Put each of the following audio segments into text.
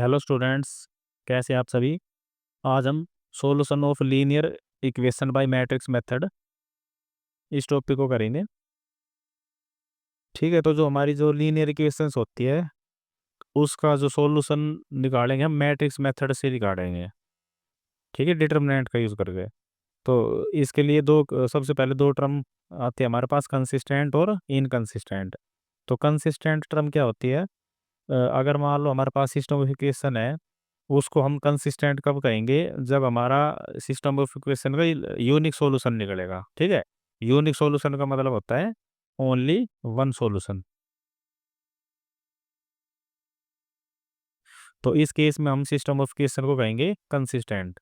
Hello students, कैसे आप सभी। आज हम solution of linear equation by matrix method इस टॉपिक को करेंगे। ठीक है, तो जो हमारी जो लीनियर इक्वेशंस होती है उसका जो सॉल्यूशन निकालेंगे हम मैट्रिक्स मेथड से निकालेंगे। ठीक है, डिटर्मिनेंट का यूज़ करके। तो इसके लिए सबसे पहले दो टर्म आते हैं हमारे पास, कंसिस्टेंट और इनकंसिस्टेंट। तो कंसिस्टेंट टर्म क्या होती है? अगर मान लो हमारे पास सिस्टम ऑफ इक्वेशन है, उसको हम कंसिस्टेंट कब कहेंगे? जब हमारा सिस्टम ऑफ इक्वेशन का यूनिक सॉल्यूशन निकलेगा। ठीक है, यूनिक सॉल्यूशन का मतलब होता है ओनली वन सॉल्यूशन। तो इस केस में हम सिस्टम ऑफ इक्वेशन को कहेंगे कंसिस्टेंट।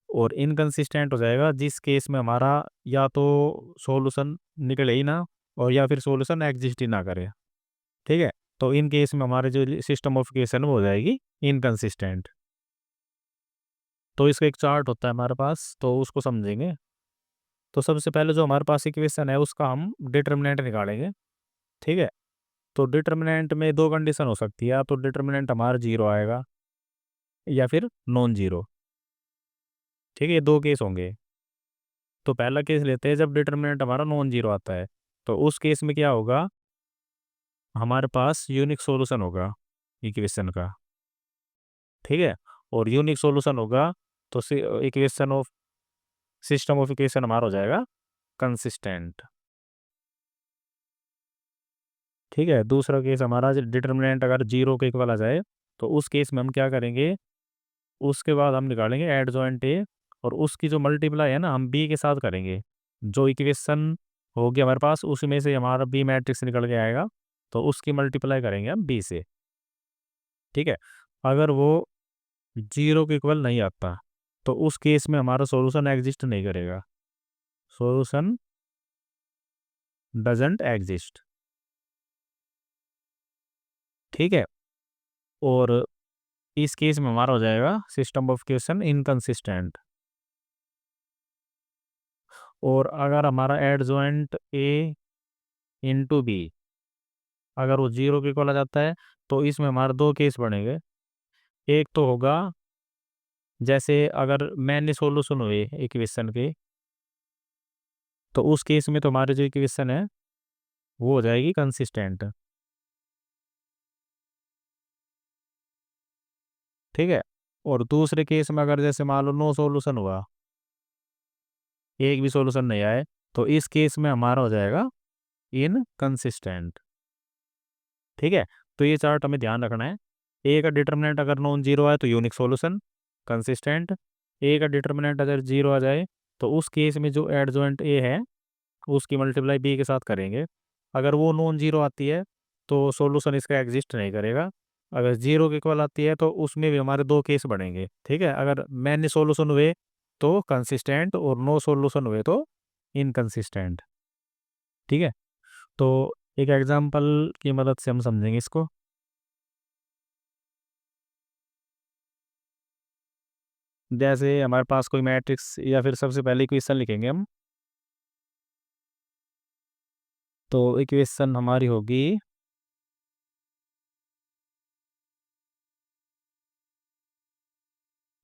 और इनकंसिस्टेंट हो जाएगा जिस केस में हमारा या तो सॉल्यूशन निकले ही ना, और या फिर सॉल्यूशन एग्जिस्ट ही ना करे। ठीक है, तो इन केस में हमारे जो सिस्टम ऑफ इक्वेशन वो हो जाएगी इनकंसिस्टेंट। तो इसका एक चार्ट होता है हमारे पास, तो उसको समझेंगे। तो सबसे पहले जो हमारे पास इक्वेशन है उसका हम डिटर्मिनेंट निकालेंगे। ठीक है, तो डिटर्मिनेंट में दो कंडीशन हो सकती है, या तो डिटर्मिनेंट हमारा जीरो आएगा या फिर नॉन जीरो। ठीक है, ये दो केस होंगे। तो पहला केस लेते हैं जब डिटर्मिनेंट हमारा नॉन जीरो आता है। तो उस केस में क्या होगा, हमारे पास यूनिक सॉल्यूशन होगा इक्वेशन का। ठीक है, और यूनिक सॉल्यूशन होगा तो equation of system of equation हमारा हो जाएगा कंसिस्टेंट। ठीक है, दूसरा केस हमारा डिटर्मिनेंट अगर जीरो के इक्वल आ जाए, तो उस केस में हम क्या करेंगे, उसके बाद हम निकालेंगे एडजॉइंट ए, और उसकी जो मल्टीप्लाई है ना हम बी के साथ करेंगे। जो इक्वेशन होगी हमारे पास उसमें से हमारा बी मैट्रिक्स निकल के आएगा, तो उसकी मल्टीप्लाई करेंगे हम बी से। ठीक है, अगर वो जीरो के इक्वल नहीं आता तो उस केस में हमारा सॉल्यूशन एग्जिस्ट नहीं करेगा। Solution doesn't exist. ठीक है, और इस केस में हमारा हो जाएगा सिस्टम ऑफ इक्वेशन इनकंसिस्टेंट। और अगर हमारा एडजॉइंट ए इंटू बी अगर वो जीरो के इक्वल आ जाता है, तो इसमें हमारे दो केस बनेंगे। एक तो होगा जैसे अगर मैंने सॉल्यूशन हुए इक्वेशन के, तो उस केस में तो हमारी जो इक्वेशन है वो हो जाएगी कंसिस्टेंट। ठीक है, और दूसरे केस में अगर जैसे मान लो नो सॉल्यूशन हुआ, एक भी सॉल्यूशन नहीं आए, तो इस केस में हमारा हो जाएगा इनकंसिस्टेंट। ठीक है, तो ये चार्ट हमें ध्यान रखना है। ए का डिटर्मिनेंट अगर नॉन जीरो आए तो यूनिक सॉल्यूशन कंसिस्टेंट। ए का डिटर्मिनेंट अगर जीरो आ जाए तो उस केस में जो एडजॉइंट ए है उसकी मल्टीप्लाई बी के साथ करेंगे। अगर वो नॉन जीरो आती है तो सॉल्यूशन इसका एग्जिस्ट नहीं करेगा। अगर जीरो के इक्वल आती है तो उसमें भी हमारे दो केस बनेंगे। ठीक है, अगर मैंने सॉल्यूशन हुए तो कंसिस्टेंट, और नो सॉल्यूशन हुए तो इनकंसिस्टेंट। ठीक है, तो एक एग्जांपल की मदद से हम समझेंगे इसको। जैसे हमारे पास कोई मैट्रिक्स, या फिर सबसे पहले इक्वेशन लिखेंगे हम। तो इक्वेशन हमारी होगी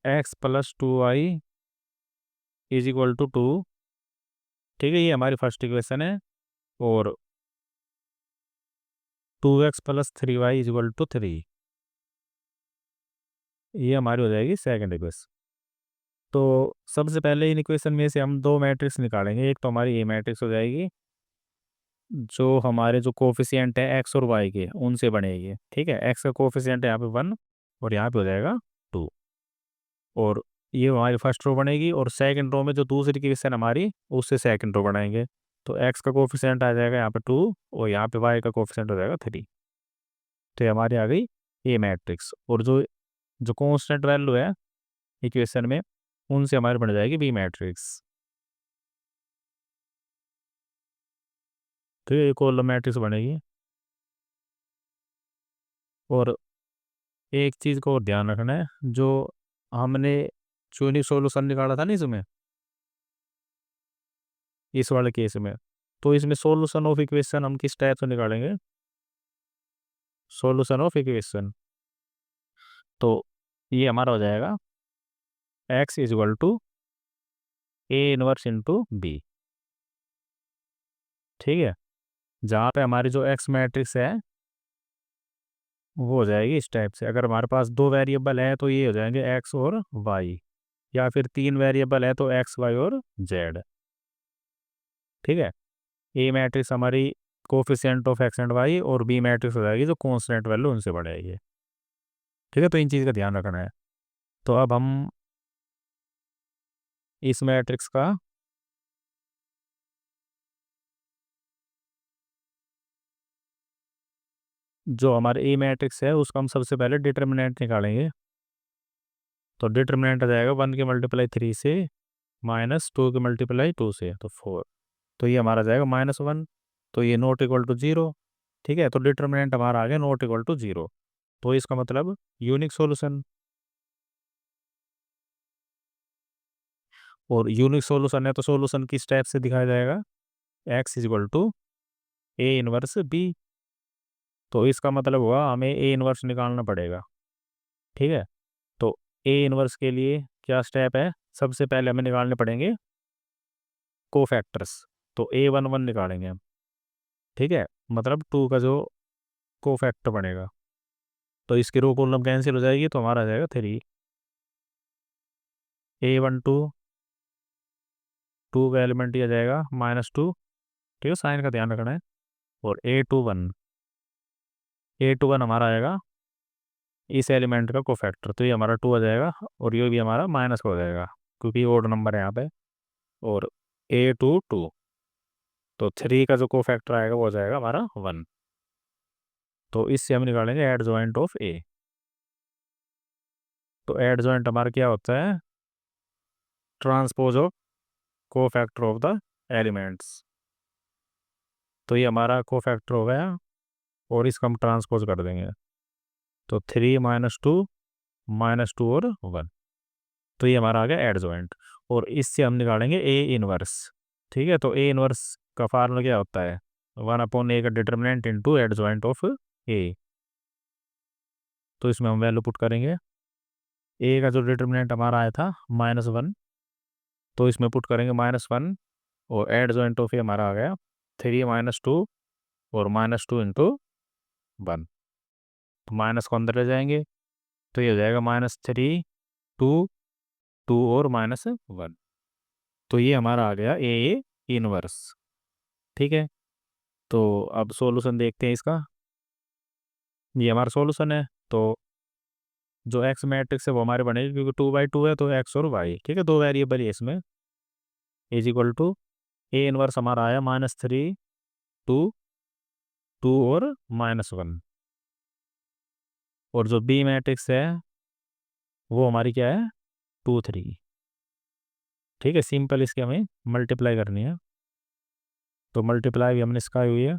x plus two Y is equal to two. ठीक है, ये हमारी फर्स्ट इक्वेशन है। और 2x plus three Y is equal to three, ये हमारी हो जाएगी सेकंड इक्वेशन। तो सबसे पहले इन इक्वेशन में से हम दो मैट्रिक्स निकालेंगे। एक तो हमारी ए मैट्रिक्स हो जाएगी जो हमारे जो कोफिशिएंट है एक्स और वाई के उनसे बनेगी। ठीक है, एक्स का कोफिशिएंट है यहाँ पे वन, और यहाँ पे हो जाएगा टू। और ये हमारी फर्स्ट रो बनेगी, और सेकंड रो में जो दूसरी इक्वेशन हमारी उससे सेकंड रो बनाएंगे। तो एक्स का कोफिशिएंट आ जाएगा यहाँ पे टू, और यहाँ पे वाई का कोफिशिएंट हो जाएगा थ्री। तो ये हमारी आ गई ए मैट्रिक्स, और जो जो कांस्टेंट वैल्यू है इक्वेशन में उनसे हमारी बन जाएगी बी मैट्रिक्स। तो ये कॉलम मैट्रिक्स बनेगी। और एक चीज़ को और ध्यान रखना है, जो हमने यूनिक सॉल्यूशन निकाला था ना इसमें, इस वाले केस में, तो इसमें सॉल्यूशन ऑफ इक्वेशन हम किस टाइप से निकालेंगे? सॉल्यूशन ऑफ इक्वेशन तो ये हमारा हो जाएगा x is equal to A inverse into B. ठीक है, जहाँ पे हमारी जो x मैट्रिक्स है वो हो जाएगी इस टाइप से। अगर हमारे पास दो वेरिएबल है तो ये हो जाएंगे x और y, या फिर तीन वेरिएबल है तो x y और z। ठीक है, ए मैट्रिक्स हमारी coefficient of x and y, और बी मैट्रिक्स हो जाएगी जो कॉन्स्टेंट वैल्यू उनसे बढ़ेगी। ठीक है, तो इन चीज़ का ध्यान रखना है। तो अब हम इस मैट्रिक्स का जो हमारे ए मैट्रिक्स है उसका हम सबसे पहले डिटर्मिनेंट निकालेंगे। तो डिटर्मिनेंट आ जाएगा 1 के मल्टीप्लाई 3 से माइनस 2 के मल्टीप्लाई 2 से, तो 4। तो ये हमारा जाएगा -1, तो ये नॉट इक्वल टू 0। ठीक है, तो डिटर्मिनेंट हमारा आ गया नॉट इक्वल टू 0। तो इसका मतलब यूनिक सॉल्यूशन। और यूनिक सॉल्यूशन है तो सॉल्यूशन किस टाइप से दिखाया जाएगा, x is equal to A inverse B. तो इसका मतलब हुआ हमें ए इनवर्स निकालना पड़ेगा। ठीक है, तो ए इनवर्स के लिए क्या स्टेप है, सबसे पहले हमें निकालने पड़ेंगे कोफैक्टर्स। तो A11 निकालेंगे हम। ठीक है, मतलब 2 का जो कोफैक्टर बनेगा, तो इसकी रो कॉलम कैंसिल हो जाएगी, तो हमारा आ जाएगा 3। A12 2 का एलिमेंट ही आ जाएगा -2। ठीक है, साइन का ध्यान रखना है। और A21 हमारा आएगा इस एलिमेंट का कोफैक्टर, तो ये हमारा 2 आ जाएगा, और ये भी हमारा माइनस हो जाएगा क्योंकि ओड नंबर है यहाँ पे। और A22, तो 3 का जो कोफैक्टर आएगा वो हो जाएगा हमारा 1। तो इससे हम निकालेंगे एड जॉइंट ऑफ ए। तो एड जॉइंट हमारा क्या होता है, transpose of cofactor of the elements. तो ये हमारा कोफैक्टर हो गया, और इसका हम ट्रांसपोज कर देंगे। तो 3 -2 और 1, तो ये हमारा आ गया एड जॉइंट। और इससे हम निकालेंगे ए इनवर्स। ठीक है, तो ए इनवर्स का फार्मूला क्या होता है, 1/a का determinant into adjoint of A. तो इसमें हम वैल्यू पुट करेंगे। ए का जो डिटर्मिनेंट हमारा आया था -1, तो इसमें पुट करेंगे -1, और एड जॉइंट ऑफ ए हमारा आ गया 3 -2 और -2 इंटू 1। तो माइनस को अंदर ले जाएंगे, तो ये हो जाएगा -3 2 2 और -1। तो ये हमारा आ गया ए इनवर्स। ठीक है, तो अब सॉल्यूशन देखते हैं इसका। ये हमारा सॉल्यूशन है, तो जो एक्स मैट्रिक्स है वो हमारे बनेगी, क्योंकि 2/2 है तो एक्स और वाई। ठीक है, दो वेरिएबल है इसमें। Is equal to A inverse हमारा आया -3 2 2 और -1। और जो बी मैट्रिक्स है वो हमारी क्या है, 2 3। ठीक है, सिंपल इसके हमें मल्टीप्लाई करनी है, तो मल्टीप्लाई भी हमने इसका हुई है।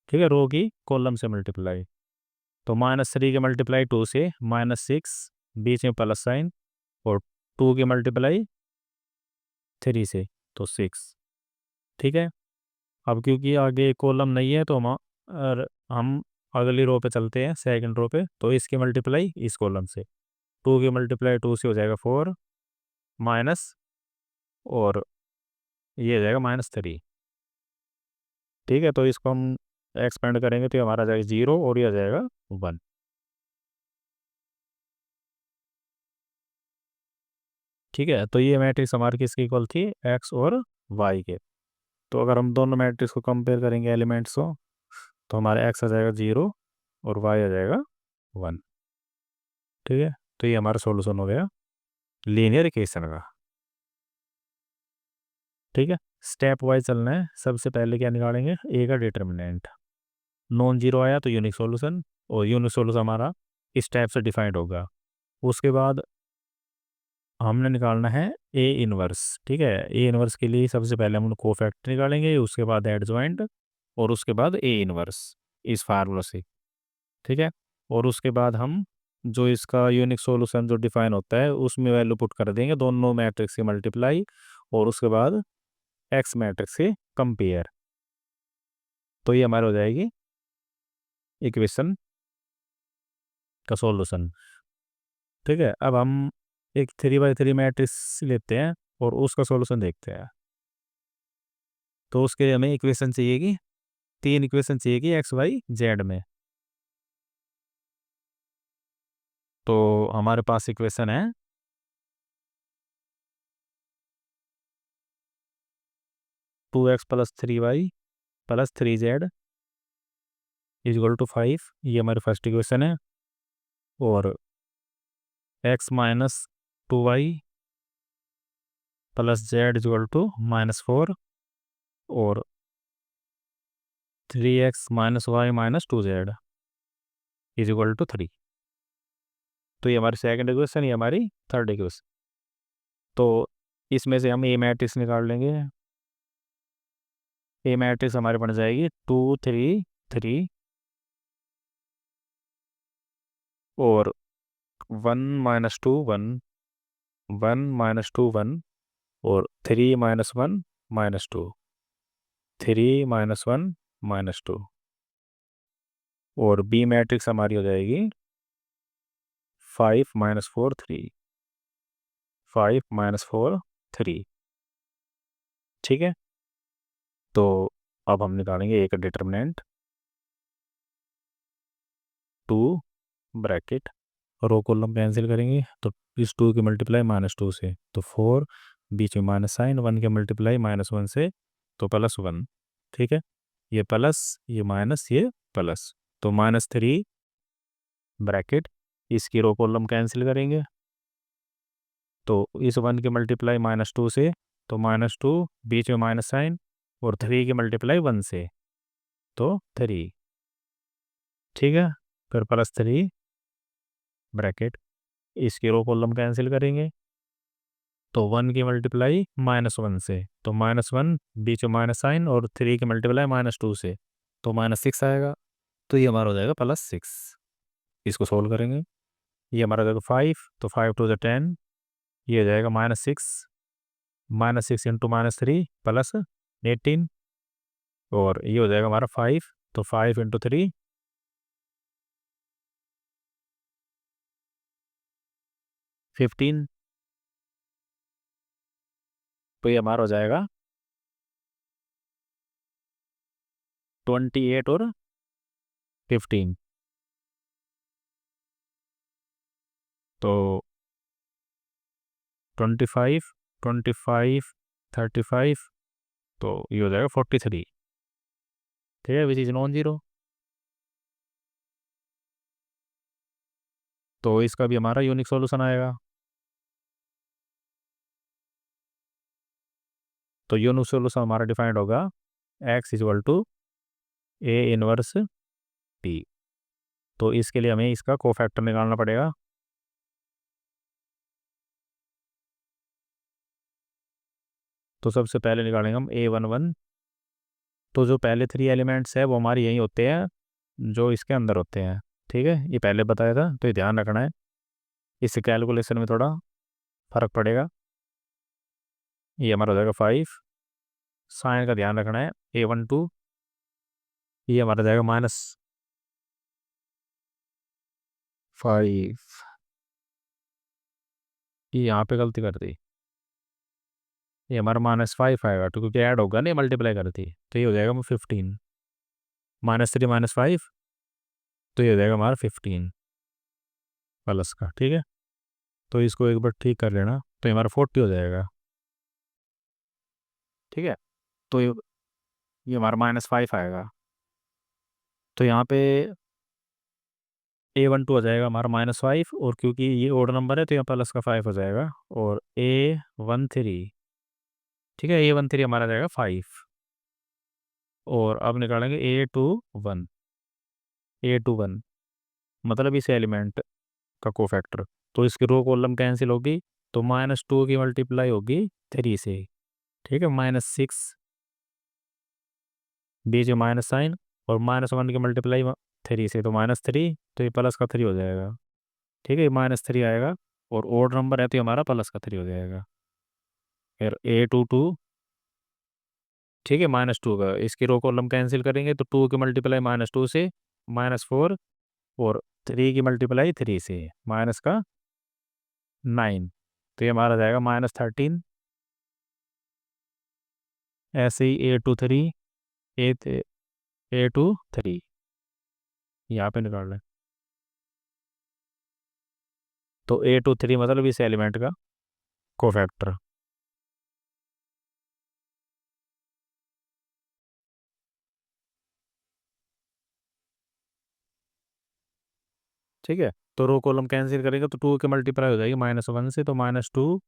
ठीक है, रो की कॉलम से मल्टीप्लाई। तो -3 के मल्टीप्लाई 2 से -6, बीच में प्लस साइन, और 2 के मल्टीप्लाई 3 से, तो 6। ठीक है, अब क्योंकि आगे कॉलम नहीं है तो हम अगली रो पे चलते हैं, सेकंड रो पे। तो इसकी मल्टीप्लाई इस कॉलम से, 2 की मल्टीप्लाई 2 से हो जाएगा 4 माइनस, और ये हो जाएगा -3। ठीक है, तो इसको हम एक्सपेंड करेंगे तो ये हमारा आ जाएगा 0, और ये आ जाएगा 1। ठीक है, तो ये मैट्रिक्स हमारी किसकी इक्वल थी, एक्स और वाई के। तो अगर हम दोनों मैट्रिक्स को कंपेयर करेंगे एलिमेंट्स को, तो हमारा एक्स आ जाएगा 0 और वाई आ जाएगा 1। ठीक है, तो ये हमारा सॉल्यूशन हो गया लीनियर इक्वेशन का। ठीक है, स्टेप वाइज चलना है। सबसे पहले क्या निकालेंगे, ए का डिटर्मिनेंट। नॉन जीरो आया तो यूनिक सॉल्यूशन, और यूनिक सॉल्यूशन हमारा इस टाइप से डिफाइंड होगा। उसके बाद हमने निकालना है ए इनवर्स। ठीक है, ए इनवर्स के लिए सबसे पहले हम कोफैक्टर निकालेंगे, उसके बाद एडजॉइंट, और उसके बाद ए इनवर्स इस फार्मूला से। ठीक है, और उसके बाद हम जो इसका यूनिक सॉल्यूशन जो डिफाइन होता है उसमें वैल्यू पुट कर देंगे, दोनों मैट्रिक्स की मल्टीप्लाई, और उसके बाद एक्स मैट्रिक्स से कंपेयर। तो ये हमारा हो जाएगी इक्वेशन का सॉल्यूशन। ठीक है, अब हम एक 3 बाई 3 मैट्रिक्स लेते हैं और उसका सॉल्यूशन देखते हैं। तो उसके लिए हमें इक्वेशन चाहिए कि 3 इक्वेशन चाहिए कि एक्स वाई जेड में। तो हमारे पास इक्वेशन है 2x + 3y + 3z equal to 5, ये हमारी फर्स्ट इक्वेशन है। और x - 2y + z -4 और 3x - y - 2z equal to 3। तो ये हमारी सेकंड इक्वेशन, ये हमारी थर्ड इक्वेशन। तो इसमें से हम ए मैट्रिक्स निकाल लेंगे। ए मैट्रिक्स हमारे बन जाएगी 2 3 3 और 1 - 2 1 1 - 2 1 और 3 - 1 - 2 3 - 1 - 2। और बी मैट्रिक्स हमारी हो जाएगी 5 - 4 3 5 - 4 3। ठीक है, तो अब हम निकालेंगे एक determinant 2 bracket, row column cancel करेंगे तो इस 2 की मल्टीप्लाई -2 से तो 4, बीच में माइनस साइन, 1 के मल्टीप्लाई -1 से तो +1। ठीक है, ये प्लस, ये माइनस, ये प्लस, तो -3 ब्रैकेट, इसकी रो कॉलम कैंसिल करेंगे तो इस 1 के मल्टीप्लाई -2 से तो -2, बीच में माइनस साइन, और 3 की मल्टीप्लाई 1 से तो 3। ठीक है, फिर +3 ब्रैकेट, इसकी रो कॉलम कैंसिल करेंगे तो 1 की मल्टीप्लाई -1 से तो -1, बीच में माइनस साइन, और 3 की मल्टीप्लाई -2 से तो -6 आएगा। तो ये हमारा हो जाएगा +6। इसको सोल्व करेंगे, ये हमारा हो जाएगा 5, तो 5 × 2 = 10, ये हो जाएगा -6, -6 × -3 +18, और ये हो जाएगा हमारा 5, तो 5 × 3 15। तो ये हमारा हो जाएगा 28 और 15। तो 25 25 35, तो ये हो जाएगा 43। ठीक है, विच इज़ नॉन जीरो। तो इसका भी हमारा यूनिक सॉल्यूशन आएगा। तो यूनिक सॉल्यूशन हमारा डिफाइंड होगा x = A 1t। तो इसके लिए हमें इसका कोफैक्टर निकालना पड़ेगा। तो सबसे पहले निकालेंगे हम A11। तो जो पहले 3 एलिमेंट्स है वो हमारे यहीं होते हैं, जो इसके अंदर होते हैं। ठीक है, ये पहले बताया था, तो ये ध्यान रखना है, इससे कैलकुलेशन में थोड़ा फर्क पड़ेगा। ये हमारा हो जाएगा 5, साइन का ध्यान रखना है, A12, ये हमारा जाएगा -5। ये यहाँ पे गलती कर दी, ये हमारा -5 आएगा, तो क्योंकि ऐड होगा नहीं, मल्टीप्लाई कर दी, तो ये हो जाएगा 15। -3 -5, तो ये हो जाएगा हमारा 15 प्लस का। ठीक है, तो इसको एक बार ठीक कर लेना, तो ये हमारा 40 हो जाएगा। ठीक है, तो ये हमारा -5 आएगा। तो यहाँ पे A12 हो जाएगा हमारा -5, और क्योंकि ये ओड नंबर है तो यहाँ प्लस का 5 हो जाएगा, और A13। ठीक है, A13 हमारा जाएगा 5। और अब निकालेंगे A21 मतलब इस एलिमेंट का कोफैक्टर। तो इसकी रो कॉलम कैंसिल होगी, तो -2 की मल्टीप्लाई होगी 3 से। ठीक है, -6, बीच में माइनस साइन, और -1 की मल्टीप्लाई 3 से तो -3, तो ये प्लस का 3 हो जाएगा। ठीक है, ये -3 आएगा, और ओड नंबर है तो ये हमारा प्लस का 3 हो जाएगा। फिर A22। ठीक है, -2 का, इसकी रो कॉलम कैंसिल करेंगे तो 2 की मल्टीप्लाई -2 से -4, और 3 की मल्टीप्लाई 3 से माइनस का 9, तो ये हमारा जाएगा -13। ऐसे ही A23, A23 यहाँ पे निकाल लें। तो A23 मतलब इस एलिमेंट का कोफैक्टर। ठीक है, तो रो कॉलम कैंसिल करेंगे तो 2 के मल्टीप्लाई हो जाएगी -1 से, तो -2,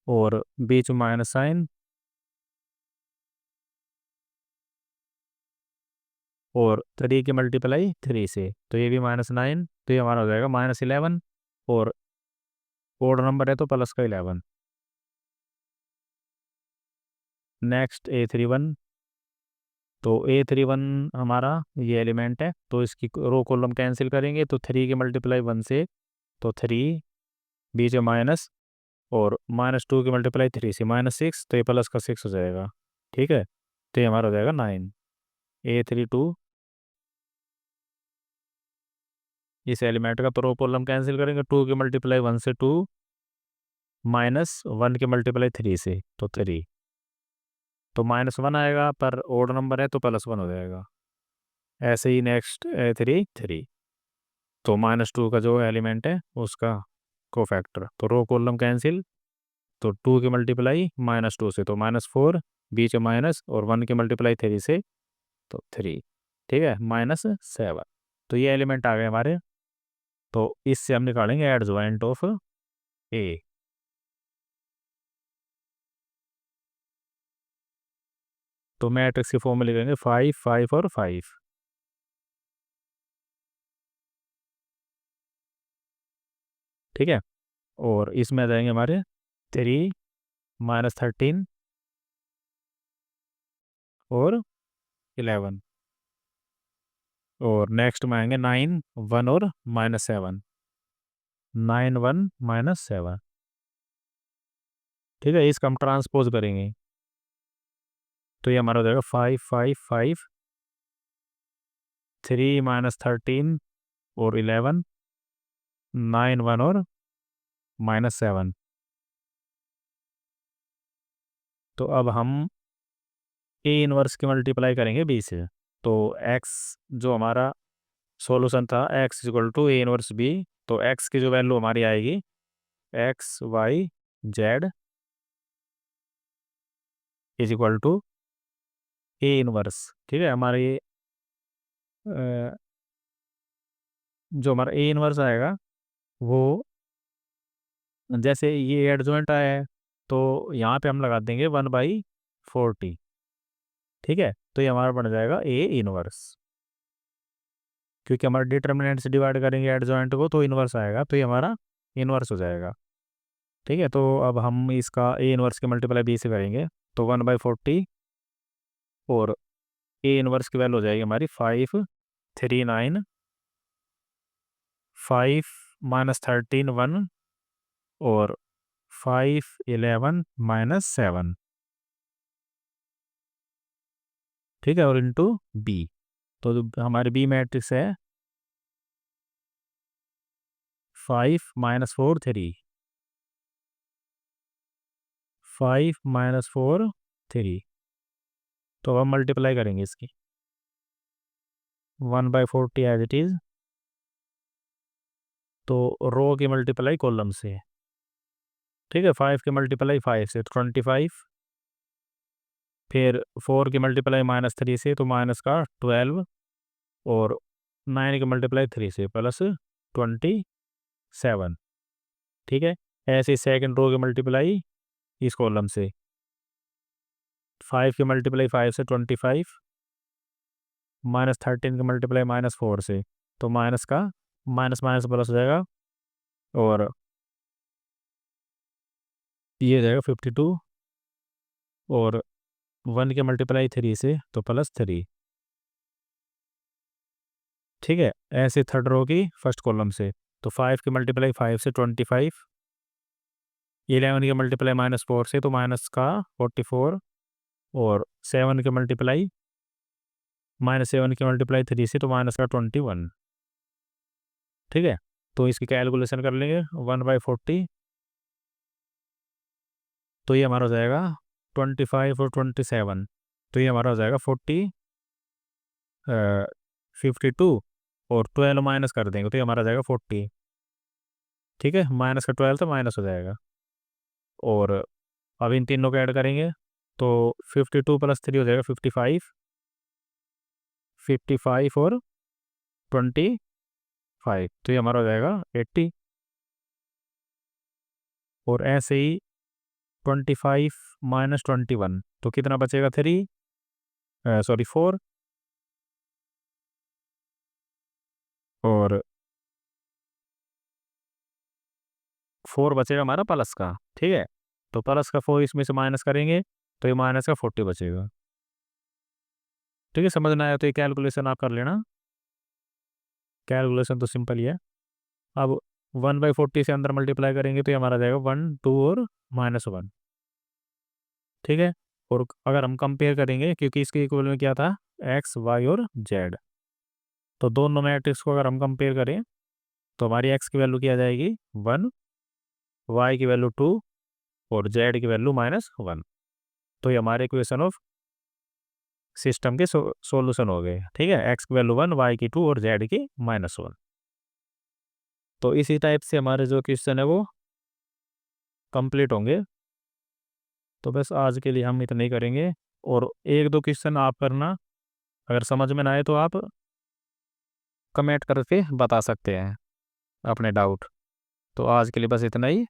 और बीच में माइनस साइन, और 3 की मल्टीप्लाई 3 से, तो ये भी -9, तो ये हमारा हो जाएगा -11, और ओड नंबर है तो प्लस का 11। नेक्स्ट A31, तो A31 हमारा ये एलिमेंट है, तो इसकी रो कॉलम कैंसिल करेंगे तो 3 की मल्टीप्लाई 1 से, तो 3, बीच में माइनस, और -2 की मल्टीप्लाई 3 से -6, तो ये प्लस का 6 हो जाएगा। ठीक है, तो ये हमारा हो जाएगा 9। A32 इस एलिमेंट का, तो रो कॉलम कैंसिल करेंगे, 2 की मल्टीप्लाई 1 से 2, -1 की मल्टीप्लाई 3 से, तो 3, तो -1 आएगा, पर ओड नंबर है तो +1 हो जाएगा। ऐसे ही नेक्स्ट A33, तो -2 का जो एलिमेंट है उसका कोफैक्टर, तो रो कॉलम कैंसिल, तो 2 की मल्टीप्लाई -2 से, तो -4, बीच में माइनस, और 1 की मल्टीप्लाई 3 से, तो 3। ठीक है, -7, तो ये एलिमेंट आ गए हमारे। तो इससे हम निकालेंगे एडजॉइंट ऑफ ए। तो मैट्रिक्स की फॉर्म में लिखेंगे 5, 5 और 5। ठीक है, और इसमें आ जाएंगे हमारे 3, -13 और 11, और नेक्स्ट में आएंगे 9, 1 और -7, 9, 1, -7। ठीक है, इसका हम ट्रांसपोज करेंगे, तो ये हमारा हो जाएगा 5, 5, 5, 3, -13 और 11, 9, 1 और -7। तो अब हम ए इनवर्स की मल्टीप्लाई करेंगे बी से, तो एक्स जो हमारा सॉल्यूशन था, X equal to A inverse B, तो एक्स की जो वैल्यू हमारी आएगी, X Y Z is equal to A inverse. ठीक है, हमारे जो हमारा ए इनवर्स आएगा वो, जैसे ये एडजॉइंट आया है, तो यहाँ पे हम लगा देंगे 1/40। ठीक है, तो ये हमारा बन जाएगा ए इनवर्स, क्योंकि हमारा डिटर्मिनेंट से डिवाइड करेंगे एडजॉइंट को, तो इनवर्स आएगा, तो ये हमारा इनवर्स हो जाएगा। ठीक है, तो अब हम इसका ए इनवर्स के मल्टीप्लाई बी से करेंगे, तो 1/40, और ए इनवर्स की वैल्यू हो जाएगी हमारी 5, 3, 9, 5, -13, 1, और 5, 11, -7। ठीक है, और इंटू बी, तो जो हमारी बी मैट्रिक्स है 5, -4, 3, 5, -4, 3, तो अब हम मल्टीप्लाई करेंगे इसकी 1/40 एज इट इज़, तो रो की मल्टीप्लाई कॉलम से। ठीक है, 5 की मल्टीप्लाई 5 से, तो 25, फिर 4 की मल्टीप्लाई -3 से, तो माइनस का 12, और 9 की मल्टीप्लाई 3 से, +27। ठीक है, ऐसे सेकंड रो की मल्टीप्लाई इस कॉलम से, 5 की मल्टीप्लाई 5 से 25, -13 की मल्टीप्लाई -4 से, तो माइनस का माइनस माइनस प्लस हो जाएगा, और ये हो जाएगा 52, और 1 की मल्टीप्लाई 3 से, तो +3। ठीक है, ऐसे थर्ड रो की फर्स्ट कॉलम से, तो 5 की मल्टीप्लाई 5 से 25, 11 की मल्टीप्लाई -4 से, तो माइनस का 44, और 7 की मल्टीप्लाई -7 की मल्टीप्लाई 3 से, तो माइनस का 21। ठीक है, तो इसकी कैलकुलेशन कर लेंगे 1/40, तो ये हमारा हो जाएगा 25 और 27, तो ये हमारा हो जाएगा 52, और 12 माइनस कर देंगे तो ये हमारा हो जाएगा 40। ठीक है, माइनस का 12 तो माइनस हो जाएगा, और अब इन तीनों को ऐड करेंगे तो 52 + 3 हो जाएगा 55, 55 और 25, तो ये हमारा हो जाएगा 80। और ऐसे ही 25 माइनस 21, तो कितना बचेगा 3, सॉरी 4, और 4 बचेगा हमारा प्लस का। ठीक है, तो प्लस का 4 इसमें से माइनस करेंगे तो ये माइनस का 40 बचेगा। ठीक है, समझ में आया तो ये कैलकुलेशन आप कर लेना, कैलकुलेशन तो सिंपल ही है। अब 1/40 से अंदर मल्टीप्लाई करेंगे तो ये हमारा जाएगा 1, 2 और -1। ठीक है, और अगर हम कंपेयर करेंगे, क्योंकि इसके इक्वल में क्या था, एक्स, वाई और जेड, तो दोनों मैट्रिक्स को अगर हम कंपेयर करें तो हमारी एक्स की वैल्यू क्या आ जाएगी 1, वाई की वैल्यू 2 और जेड की वैल्यू -1। तो ये हमारे इक्वेशन ऑफ सिस्टम के सॉल्यूशन हो गए। ठीक है, एक्स की वैल्यू 1, वाई की 2 और जेड की -1। तो इसी टाइप से हमारे जो क्वेश्चन है वो कंप्लीट होंगे। तो बस आज के लिए हम इतना ही करेंगे, और एक दो क्वेश्चन आप करना, अगर समझ में ना आए तो आप कमेंट करके बता सकते हैं अपने डाउट। तो आज के लिए बस इतना ही।